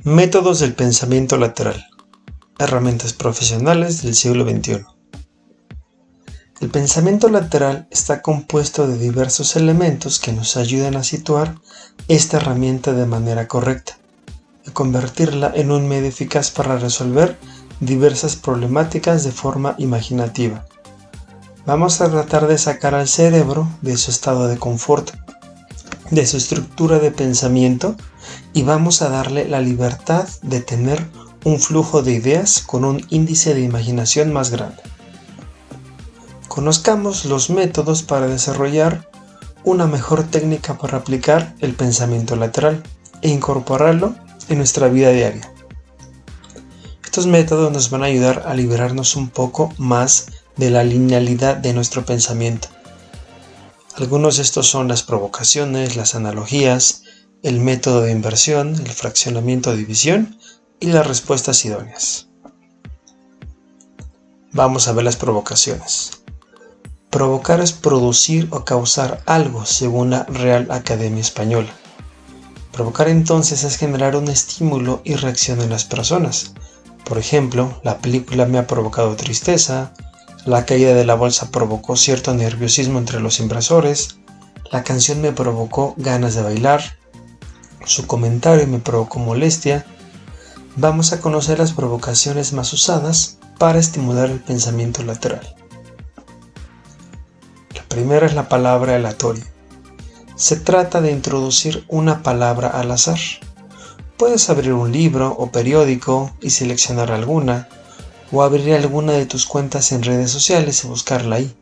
Métodos del pensamiento lateral. Herramientas profesionales del siglo XXI. El pensamiento lateral está compuesto de diversos elementos que nos ayudan a situar esta herramienta de manera correcta y convertirla en un medio eficaz para resolver diversas problemáticas de forma imaginativa. Vamos a tratar de sacar al cerebro de su estado de confort, de su estructura de pensamiento, y vamos a darle la libertad de tener un flujo de ideas con un índice de imaginación más grande. Conozcamos los métodos para desarrollar una mejor técnica para aplicar el pensamiento lateral e incorporarlo en nuestra vida diaria. Estos métodos nos van a ayudar a liberarnos un poco más de la linealidad de nuestro pensamiento. Algunos de estos son las provocaciones, las analogías, el método de inversión, el fraccionamiento de división y las respuestas idóneas. Vamos a ver las provocaciones. Provocar es producir o causar algo, según la Real Academia Española. Provocar entonces es generar un estímulo y reacción en las personas. Por ejemplo, la película me ha provocado tristeza, la caída de la bolsa provocó cierto nerviosismo entre los inversores, la canción me provocó ganas de bailar, su comentario me provocó molestia. Vamos a conocer las provocaciones más usadas para estimular el pensamiento lateral. La primera es la palabra aleatoria. Se trata de introducir una palabra al azar. Puedes abrir un libro o periódico y seleccionar alguna, o abrir alguna de tus cuentas en redes sociales y buscarla ahí,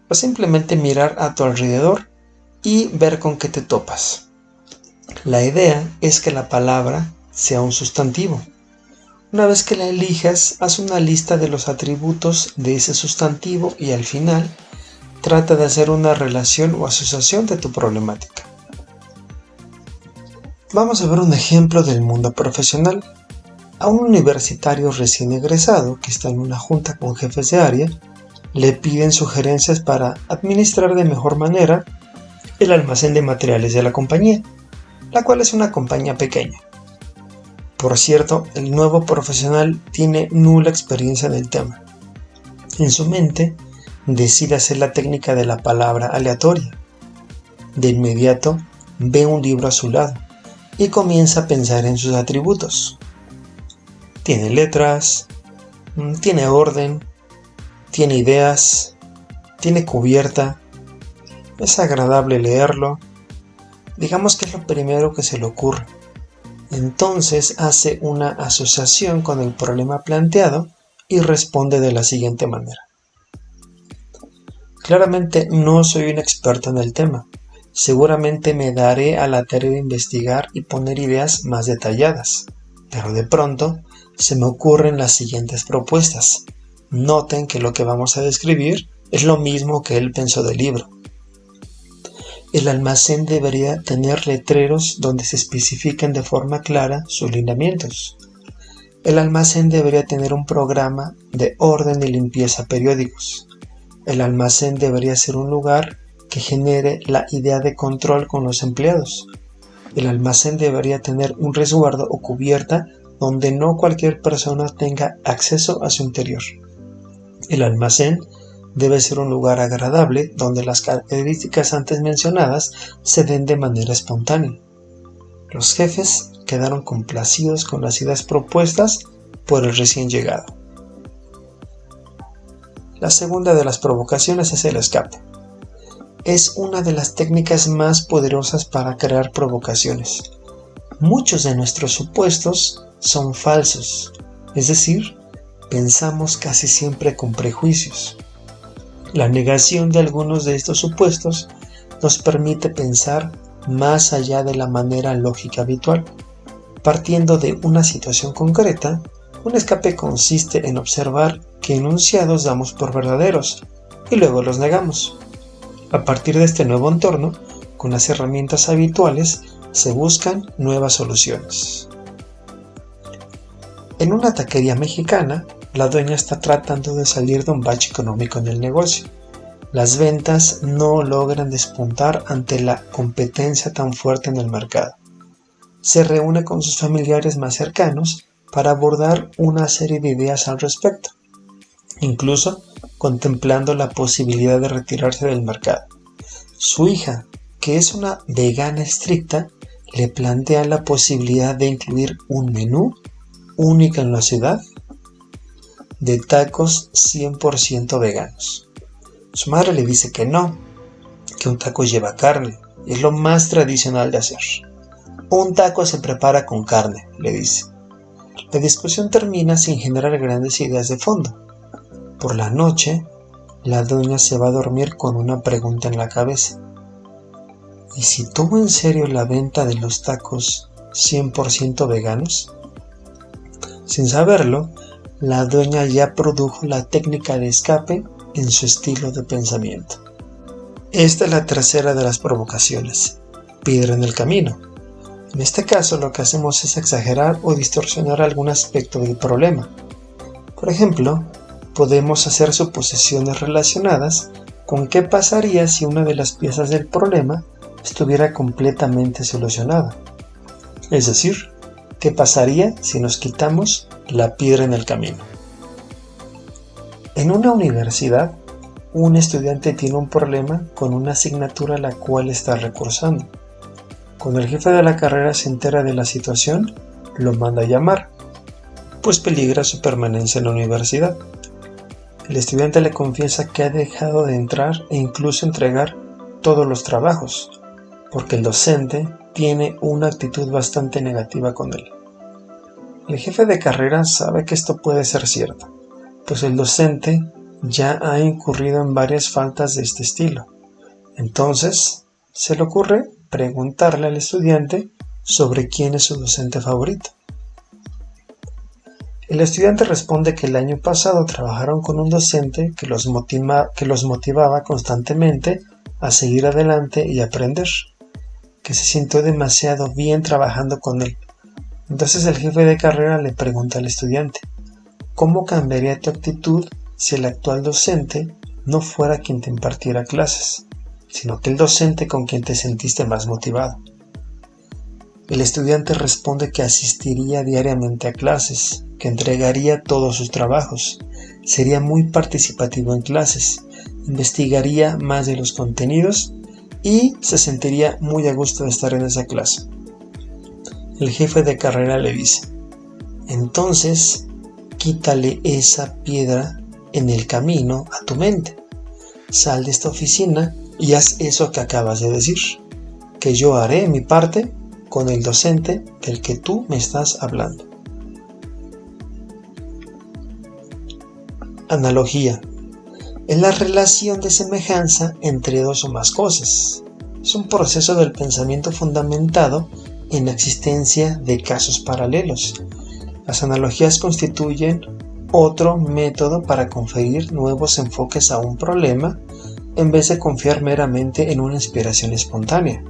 o simplemente mirar a tu alrededor y ver con qué te topas. La idea es que la palabra sea un sustantivo. Una vez que la elijas, haz una lista de los atributos de ese sustantivo y al final trata de hacer una relación o asociación de tu problemática. Vamos a ver un ejemplo del mundo profesional. A un universitario recién egresado que está en una junta con jefes de área, le piden sugerencias para administrar de mejor manera el almacén de materiales de la compañía, la cual es una compañía pequeña. Por cierto, el nuevo profesional tiene nula experiencia en el tema. En su mente, decide hacer la técnica de la palabra aleatoria. De inmediato, ve un libro a su lado y comienza a pensar en sus atributos. Tiene letras, tiene orden, tiene ideas, tiene cubierta, es agradable leerlo. Digamos que es lo primero que se le ocurre. Entonces hace una asociación con el problema planteado y responde de la siguiente manera. Claramente no soy un experto en el tema. Seguramente me daré a la tarea de investigar y poner ideas más detalladas. Pero de pronto se me ocurren las siguientes propuestas. Noten que lo que vamos a describir es lo mismo que él pensó del libro. El almacén debería tener letreros donde se especifiquen de forma clara sus lineamientos. El almacén debería tener un programa de orden y limpieza periódicos. El almacén debería ser un lugar que genere la idea de control con los empleados. El almacén debería tener un resguardo o cubierta donde no cualquier persona tenga acceso a su interior. El almacén debe ser un lugar agradable donde las características antes mencionadas se den de manera espontánea. Los jefes quedaron complacidos con las ideas propuestas por el recién llegado. La segunda de las provocaciones es el escape. Es una de las técnicas más poderosas para crear provocaciones. Muchos de nuestros supuestos son falsos, es decir, pensamos casi siempre con prejuicios. La negación de algunos de estos supuestos nos permite pensar más allá de la manera lógica habitual. Partiendo de una situación concreta, un escape consiste en observar qué enunciados damos por verdaderos y luego los negamos. A partir de este nuevo entorno, con las herramientas habituales, se buscan nuevas soluciones. En una taquería mexicana, la dueña está tratando de salir de un bache económico en el negocio. Las ventas no logran despuntar ante la competencia tan fuerte en el mercado. se reúne con sus familiares más cercanos para abordar una serie de ideas al respecto, incluso contemplando la posibilidad de retirarse del mercado. Su hija, que es una vegana estricta, le plantea la posibilidad de incluir un menú único en la ciudad de tacos 100% veganos. Su madre le dice que no, que un taco lleva carne, y es lo más tradicional de hacer. Un taco se prepara con carne, le dice. La discusión termina sin generar grandes ideas de fondo. Por la noche, la doña se va a dormir con una pregunta en la cabeza. ¿Y si tomo en serio la venta de los tacos 100% veganos? Sin saberlo, la doña ya produjo la técnica de escape en su estilo de pensamiento. Esta es la tercera de las provocaciones, piedra en el camino. En este caso lo que hacemos es exagerar o distorsionar algún aspecto del problema. Por ejemplo, podemos hacer suposiciones relacionadas con qué pasaría si una de las piezas del problema estuviera completamente solucionada. Es decir, ¿qué pasaría si nos quitamos la piedra en el camino? En una universidad, un estudiante tiene un problema con una asignatura a la cual está recursando. Cuando el jefe de la carrera se entera de la situación, lo manda a llamar, pues peligra su permanencia en la universidad. El estudiante le confiesa que ha dejado de entrar e incluso entregar todos los trabajos, porque el docente tiene una actitud bastante negativa con él. El jefe de carrera sabe que esto puede ser cierto, pues el docente ya ha incurrido en varias faltas de este estilo. Entonces, se le ocurre preguntarle al estudiante sobre quién es su docente favorito. El estudiante responde que el año pasado trabajaron con un docente que los motivaba constantemente a seguir adelante y aprender, que se sintió demasiado bien trabajando con él. Entonces el jefe de carrera le pregunta al estudiante, ¿cómo cambiaría tu actitud si el actual docente no fuera quien te impartiera clases, sino que el docente con quien te sentiste más motivado? El estudiante responde que asistiría diariamente a clases, que entregaría todos sus trabajos, sería muy participativo en clases, investigaría más de los contenidos y se sentiría muy a gusto de estar en esa clase. El jefe de carrera le dice, entonces quítale esa piedra en el camino a tu mente. Sal de esta oficina y haz eso que acabas de decir, que yo haré mi parte con el docente del que tú me estás hablando. Analogía. Es la relación de semejanza entre dos o más cosas. Es un proceso del pensamiento fundamentado en la existencia de casos paralelos. Las analogías constituyen otro método para conferir nuevos enfoques a un problema en vez de confiar meramente en una inspiración espontánea.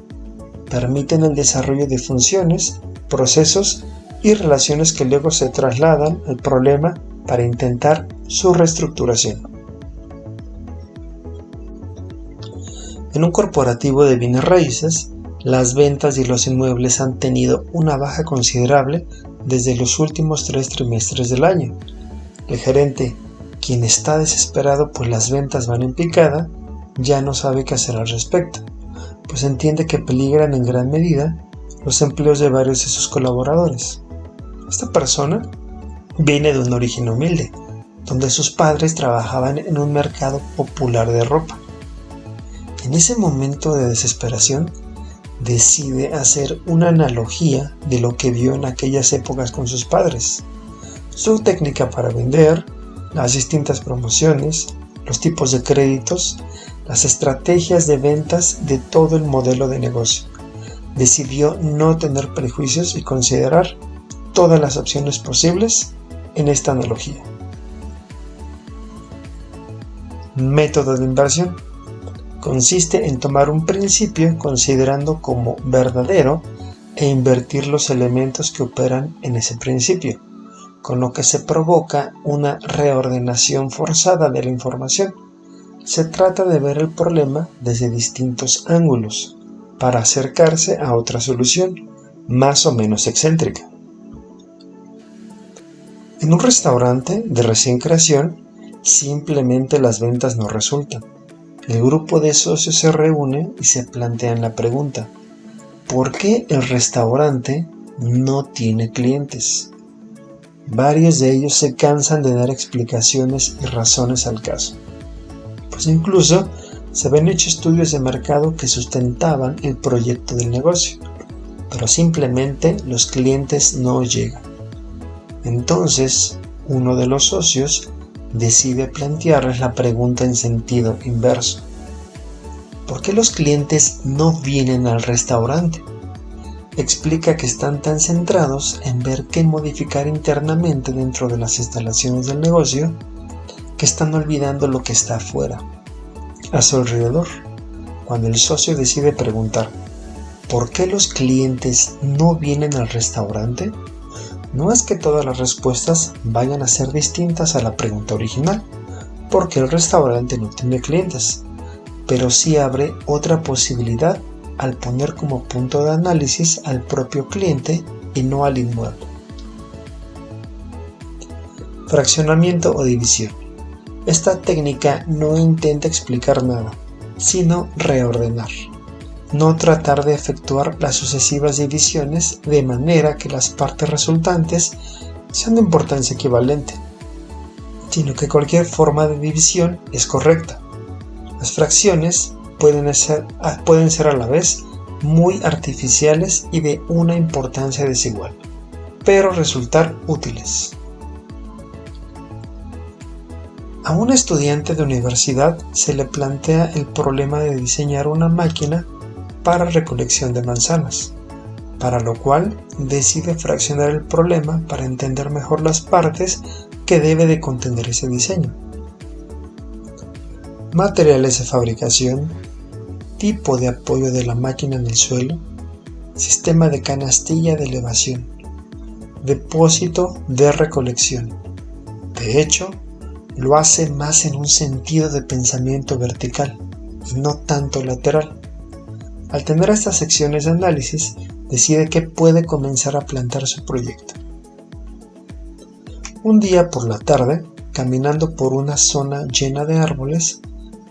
Permiten el desarrollo de funciones, procesos y relaciones que luego se trasladan al problema para intentar su reestructuración. En un corporativo de bienes raíces, las ventas y los inmuebles han tenido una baja considerable desde los últimos 3 trimestres del año. El gerente, quien está desesperado pues las ventas van en picada, ya no sabe qué hacer al respecto, pues entiende que peligran en gran medida los empleos de varios de sus colaboradores. Esta persona viene de un origen humilde, donde sus padres trabajaban en un mercado popular de ropa. En ese momento de desesperación, decide hacer una analogía de lo que vio en aquellas épocas con sus padres. Su técnica para vender, las distintas promociones, los tipos de créditos, las estrategias de ventas de todo el modelo de negocio. Decidió no tener prejuicios y considerar todas las opciones posibles en esta analogía. Método de inversión. Consiste en tomar un principio considerando como verdadero e invertir los elementos que operan en ese principio, con lo que se provoca una reordenación forzada de la información. Se trata de ver el problema desde distintos ángulos para acercarse a otra solución, más o menos excéntrica. En un restaurante de recién creación, simplemente las ventas no resultan. El grupo de socios se reúne y se plantean la pregunta: ¿por qué el restaurante no tiene clientes? Varios de ellos se cansan de dar explicaciones y razones al caso, pues incluso se habían hecho estudios de mercado que sustentaban el proyecto del negocio, pero simplemente los clientes no llegan. Entonces, uno de los socios decide plantearles la pregunta en sentido inverso: ¿por qué los clientes no vienen al restaurante? Explica que están tan centrados en ver qué modificar internamente dentro de las instalaciones del negocio que están olvidando lo que está afuera, a su alrededor. Cuando el socio decide preguntar ¿por qué los clientes no vienen al restaurante?, no es que todas las respuestas vayan a ser distintas a la pregunta original, porque el restaurante no tiene clientes, pero sí abre otra posibilidad al poner como punto de análisis al propio cliente y no al inmueble. Fraccionamiento o división. Esta técnica no intenta explicar nada, sino reordenar. No tratar de efectuar las sucesivas divisiones de manera que las partes resultantes sean de importancia equivalente, sino que cualquier forma de división es correcta. Las fracciones pueden ser a la vez muy artificiales y de una importancia desigual, pero resultar útiles. A un estudiante de universidad se le plantea el problema de diseñar una máquina para recolección de manzanas, para lo cual decide fraccionar el problema para entender mejor las partes que debe de contener ese diseño. Materiales de fabricación, tipo de apoyo de la máquina en el suelo, sistema de canastilla de elevación, depósito de recolección. De hecho, lo hace más en un sentido de pensamiento vertical y no tanto lateral. Al tener estas secciones de análisis, decide que puede comenzar a plantar su proyecto. Un día por la tarde, caminando por una zona llena de árboles,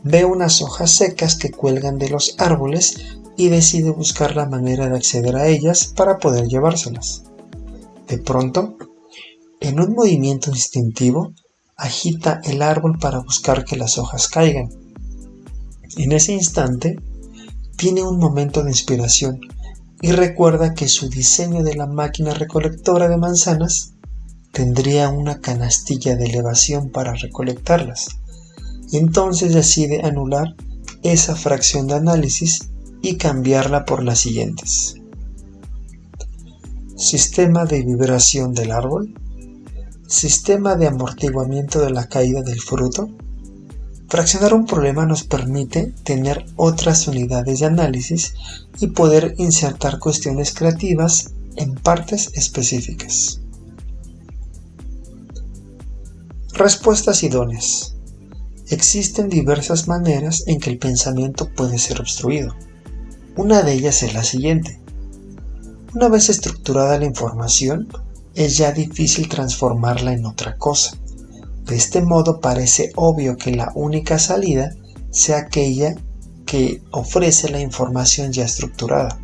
ve unas hojas secas que cuelgan de los árboles y decide buscar la manera de acceder a ellas para poder llevárselas. De pronto, en un movimiento instintivo, agita el árbol para buscar que las hojas caigan. En ese instante, tiene un momento de inspiración y recuerda que su diseño de la máquina recolectora de manzanas tendría una canastilla de elevación para recolectarlas. Entonces decide anular esa fracción de análisis y cambiarla por las siguientes. Sistema de vibración del árbol, sistema de amortiguamiento de la caída del fruto. Fraccionar un problema nos permite tener otras unidades de análisis y poder insertar cuestiones creativas en partes específicas. Respuestas idóneas. Existen diversas maneras en que el pensamiento puede ser obstruido. Una de ellas es la siguiente. Una vez estructurada la información, es ya difícil transformarla en otra cosa. De este modo parece obvio que la única salida sea aquella que ofrece la información ya estructurada,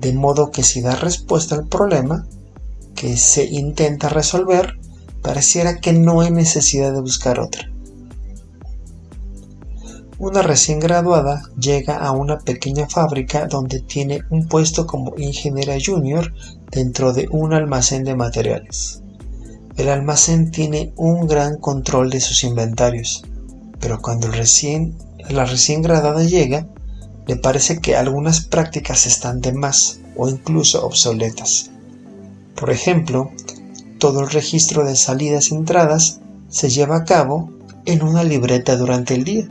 de modo que si da respuesta al problema que se intenta resolver, pareciera que no hay necesidad de buscar otra. Una recién graduada llega a una pequeña fábrica donde tiene un puesto como ingeniera junior dentro de un almacén de materiales. El almacén tiene un gran control de sus inventarios, pero cuando la recién graduada llega, le parece que algunas prácticas están de más o incluso obsoletas. Por ejemplo, todo el registro de salidas y entradas se lleva a cabo en una libreta durante el día.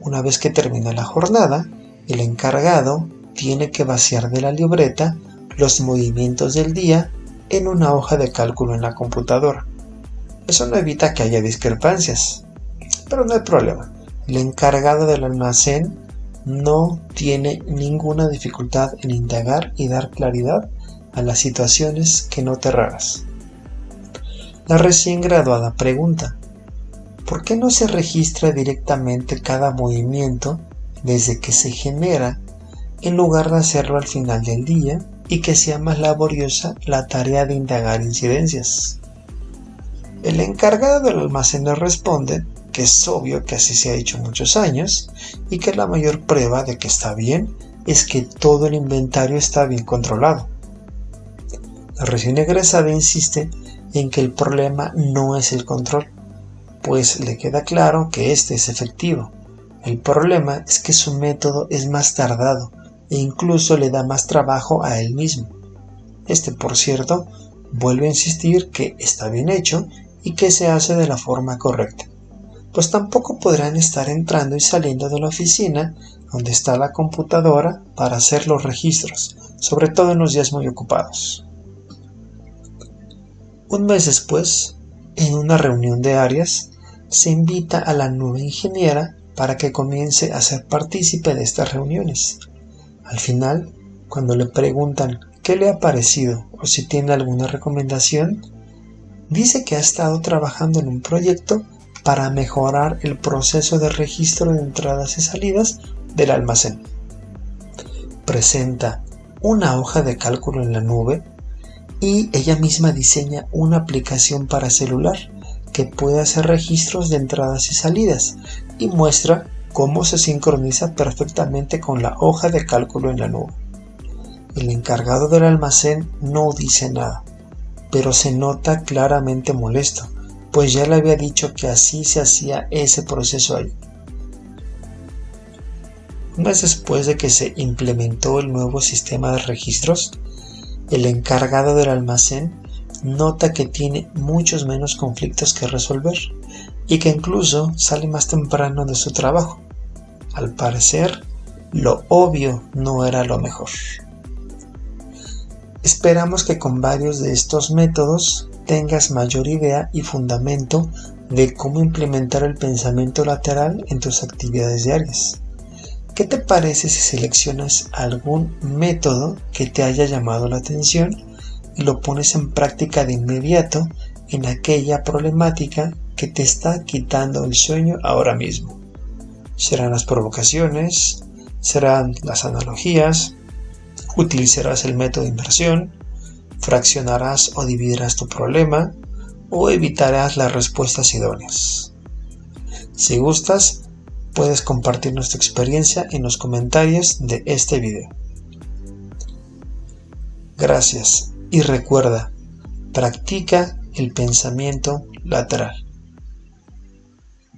Una vez que termina la jornada, el encargado tiene que vaciar de la libreta los movimientos del día en una hoja de cálculo en la computadora. Eso no evita que haya discrepancias, pero no hay problema. El encargado del almacén no tiene ninguna dificultad en indagar y dar claridad a las situaciones que note raras. La recién graduada pregunta: ¿por qué no se registra directamente cada movimiento desde que se genera, en lugar de hacerlo al final del día y que sea más laboriosa la tarea de indagar incidencias? El encargado del almacén le responde que es obvio que así se ha hecho muchos años y que la mayor prueba de que está bien es que todo el inventario está bien controlado. La recién egresada insiste en que el problema no es el control, pues le queda claro que este es efectivo. El problema es que su método es más tardado e incluso le da más trabajo a él mismo. Por cierto, vuelve a insistir que está bien hecho y que se hace de la forma correcta, pues tampoco podrán estar entrando y saliendo de la oficina donde está la computadora para hacer los registros, sobre todo en los días muy ocupados. Un mes después, en una reunión de áreas, se invita a la nueva ingeniera para que comience a ser partícipe de estas reuniones. Al final, cuando le preguntan qué le ha parecido o si tiene alguna recomendación, dice que ha estado trabajando en un proyecto para mejorar el proceso de registro de entradas y salidas del almacén. Presenta una hoja de cálculo en la nube y ella misma diseña una aplicación para celular que puede hacer registros de entradas y salidas y muestra cómo se sincroniza perfectamente con la hoja de cálculo en la nube. El encargado del almacén no dice nada, pero se nota claramente molesto, pues ya le había dicho que así se hacía ese proceso ahí. Un mes después de que se implementó el nuevo sistema de registros, el encargado del almacén nota que tiene muchos menos conflictos que resolver y que incluso sale más temprano de su trabajo. Al parecer, lo obvio no era lo mejor. Esperamos que con varios de estos métodos tengas mayor idea y fundamento de cómo implementar el pensamiento lateral en tus actividades diarias. ¿Qué te parece si seleccionas algún método que te haya llamado la atención y lo pones en práctica de inmediato en aquella problemática que te está quitando el sueño ahora mismo? ¿Serán las provocaciones? ¿Serán las analogías? ¿Utilizarás el método de inversión? ¿Fraccionarás o dividirás tu problema? ¿O evitarás las respuestas idóneas? Si gustas, puedes compartirnos tu experiencia en los comentarios de este video. Gracias y recuerda, practica el pensamiento lateral.